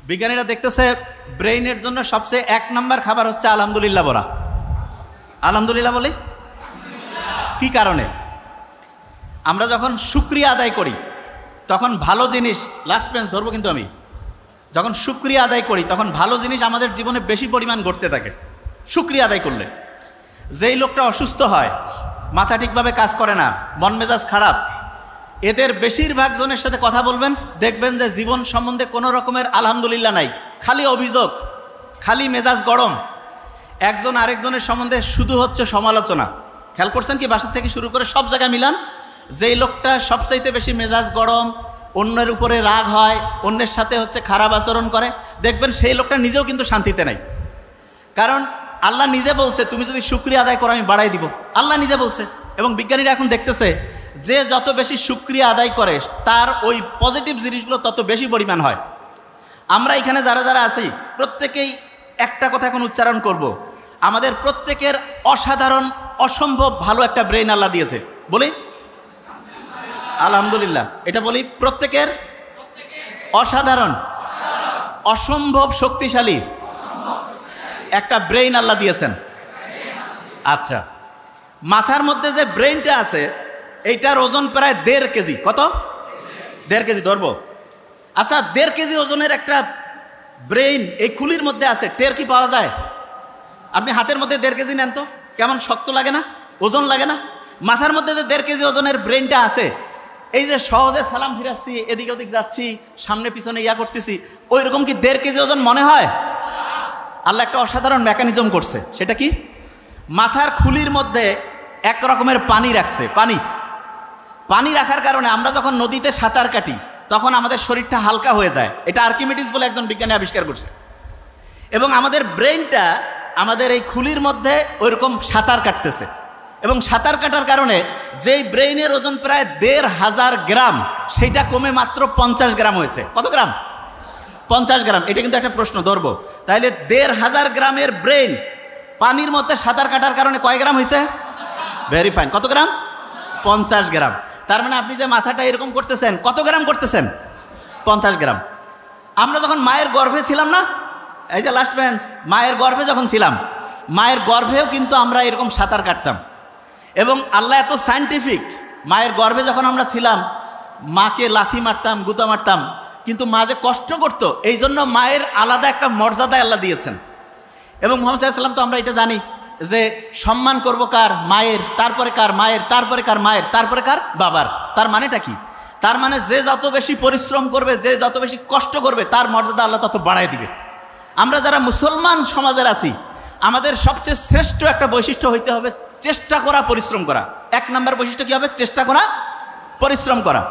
বিজ্ঞানীরা দেখতেছে ব্রেইনের জন্য সবচেয়ে 1 নম্বর খাবার হচ্ছে আলহামদুলিল্লাহ বলা। আলহামদুলিল্লাহ বলি কি কারণে? আমরা যখন শুকরিয়া আদায় করি তখন ভালো জিনিস, লাস্ট বেঞ্চ ধরবো কিন্তু আমি, যখন শুকরিয়া আদায় করি তখন ভালো জিনিস আমাদের জীবনে বেশি পরিমাণ ঘটতে থাকে শুকরিয়া আদায় করলে। যেই লোকটা অসুস্থ হয়, মাথা ঠিকভাবে কাজ করে না, মন মেজাজ খারাপ, এদের বেশিরভাগ জনের সাথে কথা বলবেন, দেখবেন যে জীবন সম্বন্ধে কোনো রকমের আলহামদুলিল্লাহ নাই, খালি অভিযোগ, খালি মেজাজ গরম। একজন আরেকজনের সম্বন্ধে শুধু হচ্ছে সমালোচনা। খেয়াল করছেন কি? বাসা থেকে শুরু করে সব জায়গায় মিলান, যেই লোকটা সবচাইতে বেশি মেজাজ গরম, অন্যের উপরে রাগ হয়, অন্যের সাথে হচ্ছে খারাপ আচরণ করে, দেখবেন সেই লোকটা নিজেও কিন্তু শান্তিতে নাই। কারণ আল্লাহ নিজে বলছে তুমি যদি শুকরিয়া আদায় করো আমি বাড়াই দিব, আল্লাহ নিজে বলছে। এবং বিজ্ঞানীরা এখন দেখতেছে যে যত বেশি শুকরিয়া আদায় করে তার ওই পজিটিভ জিনিসগুলো তত বেশি পরিমাণ হয়। আমরা এখানে যারা যারা আছি প্রত্যেকেই একটা কথা এখন উচ্চারণ করব, আমাদের প্রত্যেকের অসাধারণ অসম্ভব ভালো একটা ব্রেইন আল্লাহ দিয়েছে। বলি আলহামদুলিল্লাহ। এটা বলি প্রত্যেকের অসাধারণ অসম্ভব শক্তিশালী একটা ব্রেইন আল্লাহ দিয়েছেন। আচ্ছা, মাথার মধ্যে যে ব্রেইনটা আছে এইটার ওজন প্রায় 1.5 কেজি। কত? 1.5 কেজি ধরবো। আচ্ছা, 1.5 কেজি ওজনের একটা ব্রেইন এই খুলির মধ্যে আছে, টের কি পাওয়া যায়? আপনি হাতের মধ্যে 1.5 কেজি নেন তো, কেমন শক্ত লাগে না? ওজন লাগে না? মাথার মধ্যে যে 1.5 কেজি ওজনের ব্রেইনটা আছে, এই যে সহজে সালাম ফিরাচ্ছি, এদিক ওদিক যাচ্ছি, সামনে পিছনে ইয়া করতেছি, ওই রকম কি 1.5 কেজি ওজন মনে হয়? আল্লাহ একটা অসাধারণ মেকানিজম করছে। সেটা কি? মাথার খুলির মধ্যে এক রকমের পানি রাখছে। পানি রাখার কারণে আমরা যখন নদীতে সাঁতার কাটি তখন আমাদের শরীরটা হালকা হয়ে যায়। এটা আর্কিমিডিস বলে একজন বিজ্ঞানী আবিষ্কার করছে। এবং আমাদের ব্রেইনটা আমাদের এই খুলির মধ্যে ওইরকম সাঁতার কাটতেছে। এবং সাঁতার কাটার কারণে যেই ব্রেইনের ওজন প্রায় 1,500 গ্রাম, সেইটা কমে মাত্র 50 গ্রাম হয়েছে। কত গ্রাম? 50 গ্রাম। এটা কিন্তু একটা প্রশ্ন ধরবো। তাহলে 1,500 গ্রামের ব্রেইন পানির মধ্যে সাঁতার কাটার কারণে কয় গ্রাম হয়েছে? Very fine. কত গ্রাম? 50 গ্রাম। তার মানে আপনি যে মাথাটা এরকম করতেছেন, কত গ্রাম করতেছেন? 50 গ্রাম। আমরা যখন মায়ের গর্ভে ছিলাম না, এই যে লাস্ট বেঞ্চ, মায়ের গর্ভে যখন ছিলাম, মায়ের গর্ভেও কিন্তু আমরা এরকম সাঁতার কাটতাম। এবং আল্লাহ এত সায়েন্টিফিক, মায়ের গর্ভে যখন আমরা ছিলাম মাকে লাথি মারতাম, গুতা মারতাম, কিন্তু মা যে কষ্ট করতো, এই জন্য মায়ের আলাদা একটা মর্যাদা আল্লাহ দিয়েছেন। এবং মুহাম্মদ সাল্লাল্লাহু আলাইহি ওয়াসাল্লাম তো আমরা এটা জানি যে সম্মান করব কার? মায়ের, তারপরে কার? মায়ের, তারপরে কার? মায়ের, তারপরে কার? বাবার। তার মানেটা কি? তার মানে যে যত বেশি পরিশ্রম করবে, যে যত বেশি কষ্ট করবে, তার মর্যাদা আল্লাহ তত বাড়ায় দিবে। আমরা যারা মুসলমান সমাজের আছি, আমাদের সবচেয়ে শ্রেষ্ঠ একটা বৈশিষ্ট্য হইতে হবে চেষ্টা করা, পরিশ্রম করা। 1 নম্বর বৈশিষ্ট্য কি হবে? চেষ্টা করা, পরিশ্রম করা।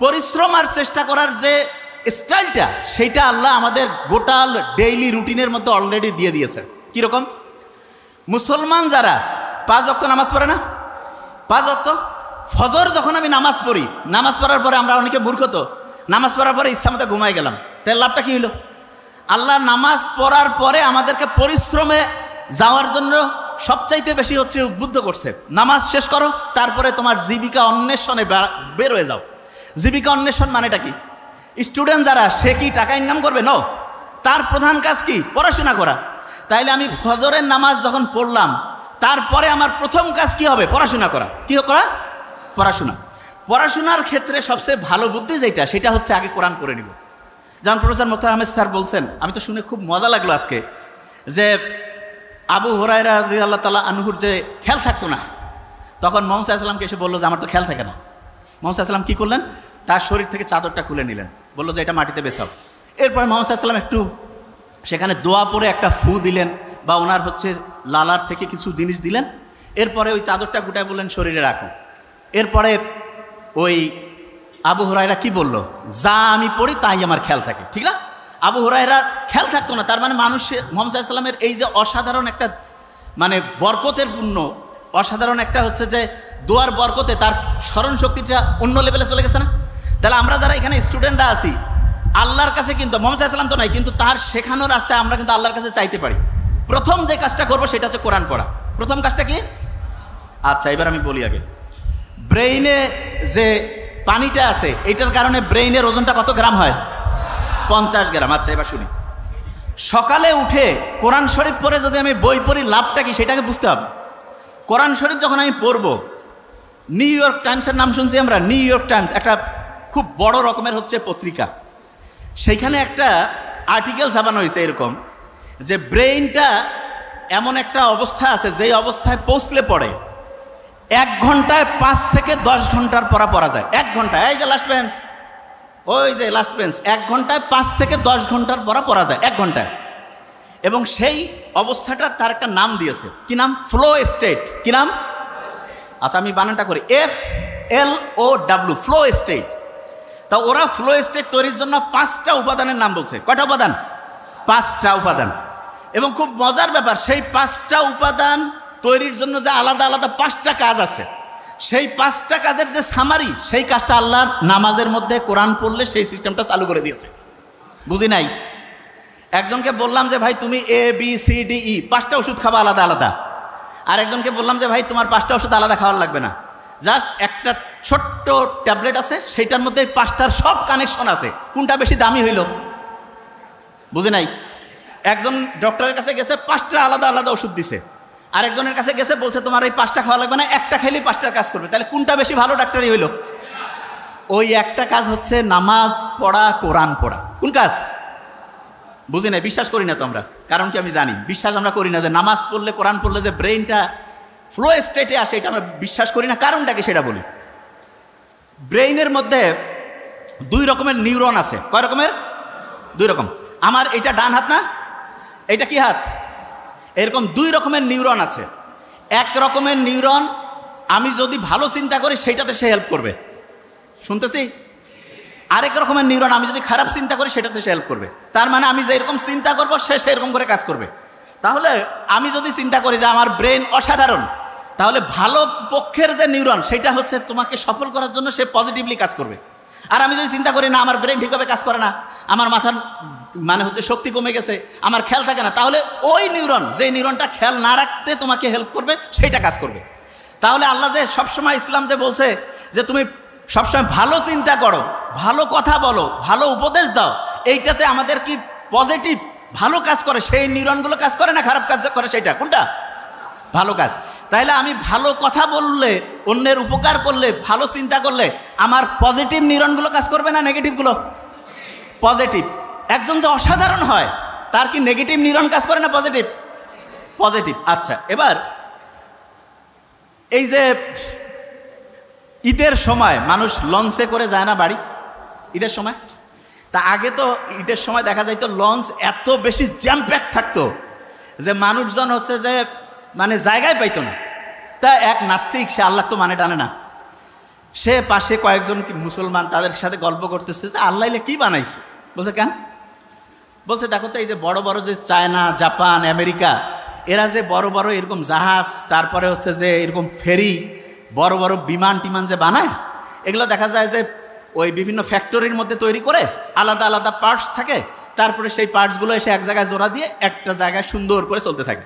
পরিশ্রম আর চেষ্টা করার যে স্টাইলটা, সেইটা আল্লাহ আমাদের গোটা ডেইলি রুটিনের মধ্যে অলরেডি দিয়ে দিয়েছে। কীরকম? মুসলমান যারা 5 ওয়াক্ত নামাজ পড়ে না, 5 ওয়াক্ত ফজর যখন আমি নামাজ পড়ি, নামাজ পড়ার পরে আমরা অনেকে মূর্খ, তো নামাজ পড়ার পরে ইচ্ছা মতো ঘুমাই গেলাম, তার লাভটা কী হলো? আল্লাহ নামাজ পড়ার পরে আমাদেরকে পরিশ্রমে যাওয়ার জন্য সবচাইতে বেশি হচ্ছে উদ্বুদ্ধ করছে। নামাজ শেষ করো, তারপরে তোমার জীবিকা অন্বেষণে বের হয়ে যাও। জীবিকা অন্বেষণ মানেটা কি? স্টুডেন্ট যারা, সে কি টাকা ইনকাম করবে? নো, তার প্রধান কাজ কি? পড়াশোনা করা। তাইলে আমি ফজরের নামাজ যখন পড়লাম, তারপরে আমার প্রথম কাজ কি হবে? পড়াশোনা করা। কি করা? পড়াশোনা। পড়াশোনার ক্ষেত্রে সবচেয়ে ভালো বুদ্ধি যেটা, সেটা হচ্ছে আগে কোরআন পড়ে নিব। যেমন প্রফেসর মুখতার আহমেদ স্যার বলছেন, আমি তো শুনে খুব মজা লাগলো আজকে, যে আবু হুরায়রা রাদিয়াল্লাহু তাআলা আনহুর যে খেয়াল থাকতো না, তখন মুহাম্মদ সাল্লাল্লাহু আলাইহি ওয়াসাল্লামকে এসে বললো যে আমার তো খেয়াল থাকে না। মুহাম্মদ সাল্লাল্লাহু আলাইহি ওয়াসাল্লাম কী করলেন? তার শরীর থেকে চাদরটা খুলে নিলেন, বললো যে এটা মাটিতে বেছাও। এরপরে মুহাম্মদ সাল্লাল্লাহু আলাইহি ওয়াসাল্লাম একটু সেখানে দোয়া পড়ে একটা ফু দিলেন, বা ওনার হচ্ছে লালার থেকে কিছু জিনিস দিলেন। এরপরে ওই চাদরটা গোটায় বললেন শরীরে রাখো। এরপরে ওই আবু হুরায়রা কি বলল? যা আমি পড়ি তাই আমার খেয়াল থাকে। ঠিক না? আবু হুরায়রা খেয়াল থাকতো না। তার মানে মানুষের মুহাম্মদ সাল্লাল্লাহু আলাইহি ওয়াসাল্লামের এই যে অসাধারণ একটা মানে বরকতের পূর্ণ, অসাধারণ একটা হচ্ছে যে দোয়ার বরকতে তার স্মরণ শক্তিটা অন্য লেভেলে চলে গেছে না? তাহলে আমরা যারা এখানে স্টুডেন্টরা আছি, আল্লাহর কাছে কিন্তু মুহাম্মদ সাল্লাল্লাহু আলাইহি ওয়াসাল্লাম তো নাই, কিন্তু তার শেখানোর রাস্তায় আমরা কিন্তু আল্লাহর কাছে চাইতে পারি। প্রথম যে কাজটা করবো সেটা হচ্ছে কোরআন পড়া। প্রথম কাজটা কি? আচ্ছা, এবার আমি বলি আগে, ব্রেইনে যে পানিটা আছে, এইটার কারণে ব্রেইনের ওজনটা কত গ্রাম হয়? 50 গ্রাম। আচ্ছা, এবার শুনি। সকালে উঠে কোরআন শরীফ পড়ে যদি আমি বই পড়ি, লাভটা কি সেটাকে বুঝতে হবে। কোরআন শরীফ যখন আমি পড়ব, নিউ ইয়র্ক টাইমসের নাম শুনছি আমরা। নিউ ইয়র্ক টাইমস একটা খুব বড় রকমের হচ্ছে পত্রিকা। সেইখানে একটা আর্টিকেল ছাপানো হয়েছে এরকম, যে ব্রেইনটা এমন একটা অবস্থা আছে, যেই অবস্থায় পৌঁছলে পড়ে 1 ঘন্টায় 5 থেকে 10 ঘন্টার পড়া যায়। 1 ঘন্টায়, এই যে লাস্ট বেঞ্চ, ওই যে লাস্ট বেঞ্চ, 1 ঘন্টায় 5 থেকে 10 ঘন্টার পড়া যায় 1 ঘন্টায়। এবং সেই অবস্থাটা তার একটা নাম দিয়েছে। কি নাম? Flow state. কি নাম? আচ্ছা, আমি বানানটা করি, FLOW, ফ্লো স্টেট। তা ওরা ফ্লো স্টেট তৈরির জন্য 5টা উপাদানের নাম বলছে। কয়টা উপাদান? 5টা উপাদান। এবং খুব মজার ব্যাপার, সেই 5টা উপাদান তৈরির জন্য যে আলাদা আলাদা 5টা কাজ আছে, সেই 5টা কাজের যে সামারি, সেই কাজটা আল্লাহর নামাজের মধ্যে কোরআন পড়লে সেই সিস্টেমটা চালু করে দিয়েছে। বুঝি নাই? একজনকে বললাম যে ভাই তুমি ABCDE 5টা ওষুধ খাবা আলাদা আলাদা। আর একজনকে বললাম যে ভাই তোমার 5টা ওষুধ আলাদা খাওয়ার লাগবে না, জাস্ট একটা ছোট্ট ট্যাবলেট আছে, সেইটার মধ্যে 5টার সব কানেকশন আছে, কোনটা বেশি দামি হইল? বুঝি নাই? একজন ডক্টরের কাছে গেছে, 5টা আলাদা আলাদা ওষুধ দিছে। আরেকজনের কাছে গেছে, বলছে তোমার এই 5টা খাওয়া লাগবে না, একটা খেলেই 5টার কাজ করবে। তাহলে কোনটা বেশি ভালো ডাক্তারই হইল? ওই একটা কাজ হচ্ছে নামাজ পড়া, কোরআন পড়া। কোন কাজ? বুঝি নাই? বিশ্বাস করি না তো আমরা। কারণ কি? আমি জানি বিশ্বাস আমরা করি না যে নামাজ পড়লে, কোরআন পড়লে যে ব্রেইনটা ফ্লো স্টেটে আসে, এটা আমরা বিশ্বাস করি না। কারণটাকে সেটা বলি। ব্রেইনের মধ্যে 2 রকমের নিউরন আছে। কয় রকমের? 2 রকম। আমার এটা ডান হাত না, এটা কি হাত? এরকম 2 রকমের নিউরন আছে। এক রকমের নিউরন আমি যদি ভালো চিন্তা করি সেইটাতে সে হেল্প করবে, শুনতেছি। আরেক রকমের নিউরন আমি যদি খারাপ চিন্তা করি সেটাতে সে হেল্প করবে। তার মানে আমি যেরকম চিন্তা করব সে সেরকম করে কাজ করবে। তাহলে আমি যদি চিন্তা করি যে আমার ব্রেন অসাধারণ, তাহলে ভালো পক্ষের যে নিউরন সেটা হচ্ছে তোমাকে সফল করার জন্য সে পজিটিভলি কাজ করবে। আর আমি যদি চিন্তা করি না আমার ব্রেন ঠিকভাবে কাজ করে না, আমার মাথার মানে হচ্ছে শক্তি কমে গেছে, আমার খেয়াল থাকে না, তাহলে ওই নিউরন, যে নিউরনটা খেয়াল না রাখতে তোমাকে হেল্প করবে, সেইটা কাজ করবে। তাহলে আল্লাহ যে সবসময় ইসলাম যে বলছে যে তুমি সবসময় ভালো চিন্তা করো, ভালো কথা বলো, ভালো উপদেশ দাও, এইটাতে আমাদের কি পজিটিভ ভালো কাজ করে, সেই নিউরনগুলো কাজ করে না খারাপ কাজ করে? সেইটা কোনটা? ভালো কাজ। তাইলে আমি ভালো কথা বললে, অন্যের উপকার করলে, ভালো চিন্তা করলে আমার পজিটিভ নিউরনগুলো কাজ করবে না নেগেটিভগুলো? পজিটিভ। একজন যে অসাধারণ হয় তার কি নেগেটিভ নিউরন কাজ করে না পজিটিভ? পজিটিভ। আচ্ছা, এবার এই যে ঈদের সময় মানুষ লঞ্চে করে যায় না বাড়ি, ঈদের সময়? তা আগে তো ঈদের সময় দেখা যাইতো লঞ্চ এত বেশি জ্যাম প্যাক থাকতো যে মানুষজন হচ্ছে যে মানে জায়গায় পাইতো না। তা এক নাস্তিক, সে আল্লাহ তো মানে টানে না, সে পাশে কয়েকজন মুসলমান, তাদের সাথে গল্প করতেছে যে আল্লাহ কি বানাইছে। বলছে কেন? বলছে দেখো তো এই যে বড় বড় যে চায়না, জাপান, আমেরিকা, এরা যে বড় বড় এরকম জাহাজ, তারপরে হচ্ছে যে এরকম ফেরি, বড় বড় বিমান টিমান যে বানায়, এগুলো দেখা যায় যে ওই বিভিন্ন ফ্যাক্টরির মধ্যে তৈরি করে, আলাদা আলাদা পার্টস থাকে, তারপরে সেই পার্টসগুলো এসে এক জায়গায় জোড়া দিয়ে একটা জায়গায় সুন্দর করে চলতে থাকে।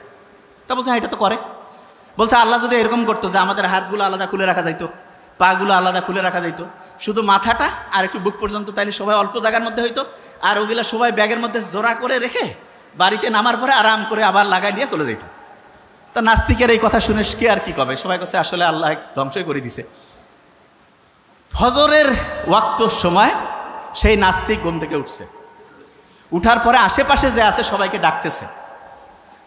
তা বলছে এটা তো করে। বলছে আল্লাহ যদি এরকম করতো যে আমাদের হাতগুলো আলাদা খুলে রাখা যাইতো, পাগুলো আলাদা খুলে রাখা যাইতো, শুধু মাথাটা আর একটু বুক পর্যন্ত, তাইলে সবাই অল্প জায়গার মধ্যে হইতো, আর ওগুলা সবাই ব্যাগের মধ্যে জোড়া করে রেখে বাড়িতে নামার পরে আরাম করে আবার লাগাই দিয়ে চলে যাইত। তা নাস্তিকের এই কথা শুনে কে আর কি কবে? সবাই কাছে আসলে আল্লাহ ধ্বংসই করে দিছে। ফজরের ওয়াক্তর সময় সেই নাস্তিক ঘুম থেকে উঠছে, উঠার পরে আশেপাশে যে আছে সবাইকে ডাকতেছে,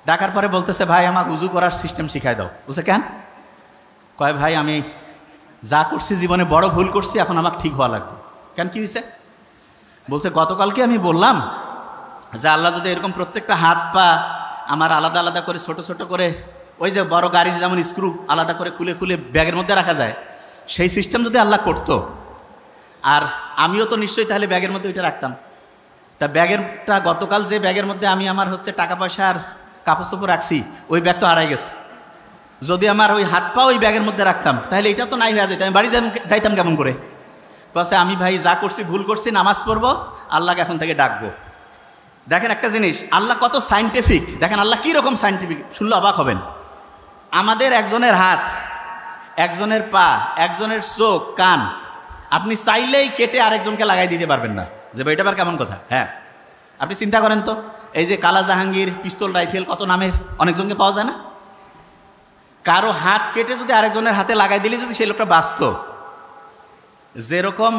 ডাকার পরে বলতেছে ভাই আমাকে উজু করার সিস্টেম শিখাই দাও। বলছে কেন? কয় ভাই আমি যা করছি জীবনে বড় ভুল করছি, এখন আমাকে ঠিক হওয়া লাগবে। কেন, কি হয়েছে? বলছে গতকালকে আমি বললাম যে আল্লাহ যদি এরকম প্রত্যেকটা হাত পা আমার আলাদা আলাদা করে ছোট ছোট করে, ওই যে বড় গাড়ির যেমন স্ক্রু আলাদা করে খুলে খুলে ব্যাগের মধ্যে রাখা যায়, সেই সিস্টেম যদি আল্লাহ করতো, আর আমিও তো নিশ্চয়ই তাহলে ব্যাগের মধ্যে ওইটা রাখতাম। তা ব্যাগেরটা গতকাল যে ব্যাগের মধ্যে আমি আমার হচ্ছে টাকা পয়সা আর কাপড় চোপড় রাখছি, ওই ব্যাগটা হারাই গেছে। যদি আমার ওই হাত পা ওই ব্যাগের মধ্যে রাখতাম তাহলে এটা তো নাই হয়ে যেত, আমি বাড়ি যাইতাম কেমন করে? বলছে আমি ভাই যা করছি ভুল করছি, নামাজ পড়বো, আল্লাহকে এখন থেকে ডাকবো। দেখেন একটা জিনিস, আল্লাহ কত সাইন্টিফিক, দেখেন আল্লাহ কীরকম সাইন্টিফিক, শুনলে অবাক হবেন। আমাদের একজনের হাত, একজনের পা, একজনের চোখ, কান আপনি চাইলেই কেটে আরেকজনকে লাগাই দিতে পারবেন না, যে ভাই এটা আবার কেমন কথা? হ্যাঁ, আপনি চিন্তা করেন তো, এই যে কালা জাহাঙ্গীর, পিস্তল, রাইফেল, কত নামের অনেকজনকে পাওয়া যায় না? কারো হাত কেটে যদি আরেকজনের হাতে লাগাই দিলে যদি সেই লোকটা বাঁচত, যেরকম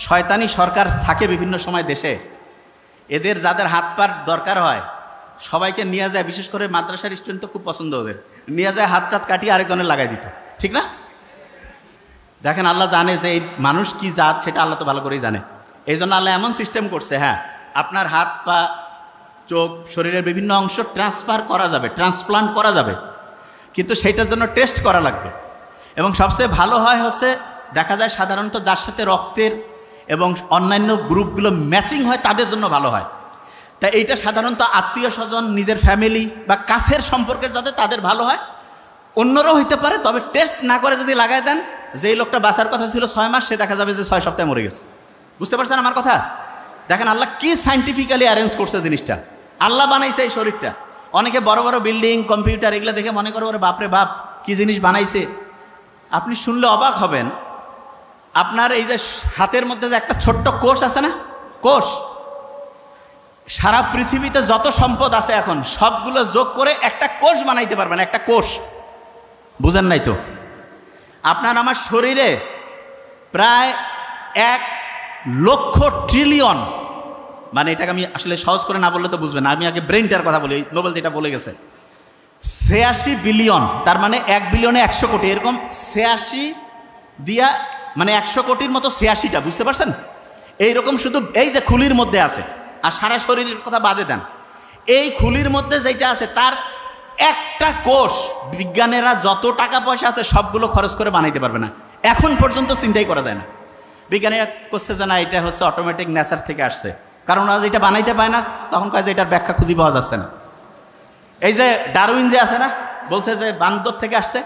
শয়তানি সরকার থাকে বিভিন্ন সময় দেশে, এদের যাদের হাত পার দরকার হয় সবাইকে নিয়ে যায়, বিশেষ করে মাদ্রাসার স্টুডেন্ট তো খুব পছন্দ ওদের, নিয়ে যায় হাত টাত কাটিয়ে আরেকজনের লাগাই দিত, ঠিক না? দেখেন আল্লাহ জানে যে এই মানুষ কি জাত, সেটা আল্লাহ তো ভালো করেই জানে। এই জন্য আল্লাহ এমন সিস্টেম করছে, হ্যাঁ আপনার হাত পা চোখ শরীরের বিভিন্ন অংশ ট্রান্সফার করা যাবে, ট্রান্সপ্লান্ট করা যাবে, কিন্তু সেইটার জন্য টেস্ট করা লাগবে। এবং সবচেয়ে ভালো হয় হচ্ছে দেখা যায় সাধারণত যার সাথে রক্তের এবং অন্যান্য গ্রুপগুলো ম্যাচিং হয় তাদের জন্য ভালো হয়। তাই এইটা সাধারণত আত্মীয় স্বজন, নিজের ফ্যামিলি বা কাছের সম্পর্কের যাতে তাদের ভালো হয়, অন্যরাও হইতে পারে, তবে টেস্ট না করে যদি লাগাই দেন, যেই লোকটা বাঁচার কথা ছিল 6 মাস, সে দেখা যাবে যে 6 সপ্তাহে মরে গেছে। বুঝতে পারছেন আমার কথা? দেখেন আল্লাহ কি সাইন্টিফিক্যালি অ্যারেঞ্জ করছে জিনিসটা, আল্লাহ বানাইছে এই শরীরটা। অনেকে বড় বড় বিল্ডিং, কম্পিউটার এগুলো দেখে মনে করে ওরে বাপরে বাপ কি জিনিস বানাইছে। আপনি শুনলে অবাক হবেন, আপনার এই যে হাতের মধ্যে যে একটা ছোট্ট কোষ আছে না, কোষ, সারা পৃথিবীতে যত সম্পদ আছে এখন সবগুলো যোগ করে একটা কোষ বানাইতে পারবেন, একটা কোষ। বুঝেন নাই তো? আপনার আমার শরীরে প্রায় 1 লক্ষ ট্রিলিয়ন, মানে এটাকে আমি আসলে সহজ করে না বললে তো বুঝবেন না, আমি আগে ব্রেনটার কথা বলি, নোবেল যেটা বলে গেছে 86 বিলিয়ন, তার মানে 1 বিলিয়নে 100 কোটি, এরকম 86 দিয়া মানে 100 কোটির মতো 86টা, বুঝতে পারছেন? এইরকম শুধু এই যে খুলির মধ্যে আছে, আর সারা শরীরের কথা বাদে দেন, এই খুলির মধ্যে যেটা আছে তার একটা কোষ বিজ্ঞানীরা যত টাকা পয়সা আছে সবগুলো খরচ করে বানাইতে পারবে না, এখন পর্যন্ত চিন্তাই করা যায় না। বিজ্ঞানীরা করছে যে না এটা হচ্ছে অটোমেটিক নেচার থেকে আসছে, কারণ আজ এটা বানাইতে পায় না, তখন কয় যে এটার ব্যাখ্যা খুঁজে পাওয়া যাচ্ছে না। এই যে ডারউইন যে আছে না, বলছে যে বান্দর থেকে আসছে,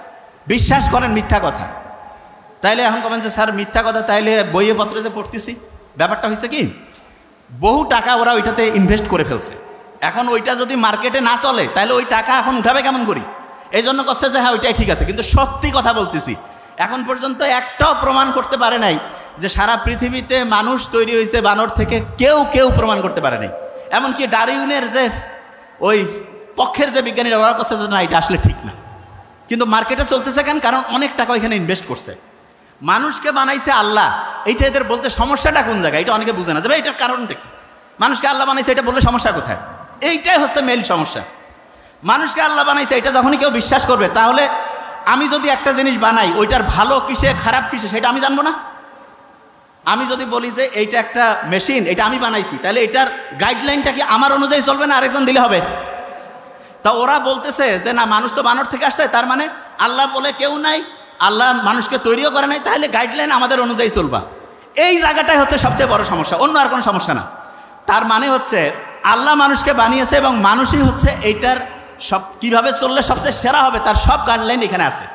বিশ্বাস করেন মিথ্যা কথা। তাইলে এখন কবেন যে স্যার মিথ্যা কথা, তাইলে বইয়ে পত্রে যে পড়তেছি, ব্যাপারটা হয়েছে কি বহু টাকা ওরা ওইটাতে ইনভেস্ট করে ফেলছে, এখন ওইটা যদি মার্কেটে না চলে তাহলে ওই টাকা এখন উঠাবে কেমন করি, এই জন্য করছে যে হ্যাঁ ওইটাই ঠিক আছে। কিন্তু সত্যি কথা বলতেছি, এখন পর্যন্ত একটাও প্রমাণ করতে পারে নাই যে সারা পৃথিবীতে মানুষ তৈরি হয়েছে বানর থেকে, কেউ প্রমাণ করতে পারে নাই। এমনকি ডারউইনের যে ওই পক্ষের যে বিজ্ঞানীরা ওরা করছে যে না এটা আসলে ঠিক না, কিন্তু মার্কেটে চলতেছে কেন, কারণ অনেক টাকা ওইখানে ইনভেস্ট করছে। মানুষকে বানাইছে আল্লাহ, এইটা এদের বলতে সমস্যাটা কোন জায়গায়, এটা অনেকে বুঝে না যে ভাই এটার কারণটা কি, মানুষকে আল্লাহ বানাইছে এটা বললে সমস্যা কোথায়, এইটাই হচ্ছে মেইন সমস্যা। মানুষকে আল্লাহ বানাইছে এটা যখনই কেউ বিশ্বাস করবে, তাহলে আমি যদি একটা জিনিস বানাই ওইটার ভালো কিসে খারাপ কিসে সেটা আমি জানবো না। আমি যদি বলি যে এইটা একটা মেশিন, এটা আমি বানাইছি, তাহলে এটার গাইডলাইনটা কি আমার অনুযায়ী চলবে না আরেকজন দিলে হবে? তা ওরা বলতেছে যে না মানুষ তো বানর থেকে আসছে, তার মানে আল্লাহ বলে কেউ নাই, আল্লাহ মানুষকে তৈরিও করে নাই, তাহলে গাইডলাইন আমাদের অনুযায়ী চলবা। এই জায়গাটাই হচ্ছে সবচেয়ে বড় সমস্যা, অন্য আর কোনো সমস্যা না। তার মানে হচ্ছে আল্লাহ মানুষকে বানিয়েছে এবং মানুষই হচ্ছে এইটার সব কীভাবে চললে সবচেয়ে সেরা হবে তার সব গাইডলাইন এখানে আছে।